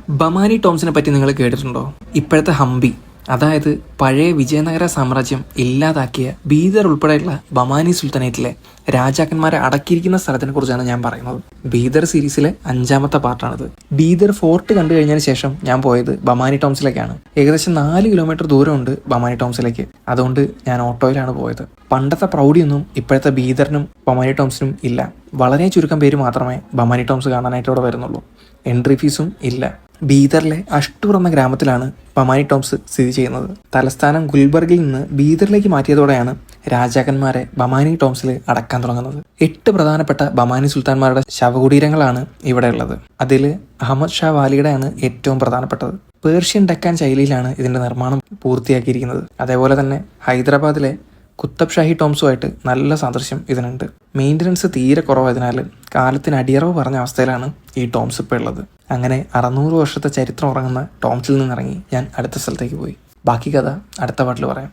ബമാനി ടോംസിനെ പറ്റി നിങ്ങൾ കേട്ടിട്ടുണ്ടോ? ഇപ്പോഴത്തെ ഹംപി, അതായത് പഴയ വിജയനഗര സാമ്രാജ്യം ഇല്ലാതാക്കിയ ബീദർ ഉൾപ്പെടെയുള്ള ബമാനി സുൽത്താനേറ്റിലെ രാജാക്കന്മാരെ അടക്കിയിരിക്കുന്ന സ്ഥലത്തിനെ കുറിച്ചാണ് ഞാൻ പറയുന്നത്. ബീദർ സീരീസിലെ 5ാമത്തെ പാർട്ടാണിത്. ബീദർ ഫോർട്ട് കണ്ടു കഴിഞ്ഞതിന് ശേഷം ഞാൻ പോയത് ബമാനി ടോംസിലേക്കാണ്. ഏകദേശം 4 കിലോമീറ്റർ ദൂരമുണ്ട് ബമാനി ടോംസിലേക്ക്. അതുകൊണ്ട് ഞാൻ ഓട്ടോയിലാണ് പോയത്. പണ്ടത്തെ പ്രൗഢിയൊന്നും ഇപ്പോഴത്തെ ബീദറിനും ബമാനി ടോംസിനും ഇല്ല. വളരെ ചുരുക്കം പേര് മാത്രമേ ബമാനി ടോംസ് കാണാനായിട്ട് ഇവിടെ വരുന്നുള്ളൂ. എൻട്രി ഫീസും ഇല്ല. ബീദറിലെ അഷ്ടൂർ എന്ന ഗ്രാമത്തിലാണ് ബമാനി ടോംസ് സ്ഥിതി ചെയ്യുന്നത്. തലസ്ഥാനം ഗുൽബർഗിൽ നിന്ന് ബീദറിലേക്ക് മാറ്റിയതോടെയാണ് രാജാക്കന്മാരെ ബമാനി ടോംസിൽ അടക്കാൻ തുടങ്ങുന്നത്. 8 പ്രധാനപ്പെട്ട ബമാനി സുൽത്താൻമാരുടെ ശവകുടീരങ്ങളാണ് ഇവിടെ ഉള്ളത്. അതിൽ അഹമ്മദ് ഷാ വാലിയുടെയാണ് ഏറ്റവും പ്രധാനപ്പെട്ടത്. പേർഷ്യൻ ഡെക്കാൻ ശൈലിയിലാണ് ഇതിന്റെ നിർമ്മാണം പൂർത്തിയാക്കിയിരിക്കുന്നത്. അതേപോലെ തന്നെ ഹൈദരാബാദിലെ കുത്തബ് ഷാഹി ടോംസുമായിട്ട് നല്ല സാദൃശ്യം ഇതിനുണ്ട്. മെയിൻ്റനൻസ് തീരെ കുറവായതിനാൽ കാലത്തിന് അടിയറവ് പറഞ്ഞ അവസ്ഥയിലാണ് ഈ ടോംസ് ഇപ്പോൾ ഉള്ളത്. അങ്ങനെ 600 വർഷത്തെ ചരിത്രം ഉറങ്ങുന്ന ടോംസിൽ നിന്നിറങ്ങി ഞാൻ അടുത്ത സ്ഥലത്തേക്ക് പോയി. ബാക്കി കഥ അടുത്ത പാട്ടിൽ പറയാം.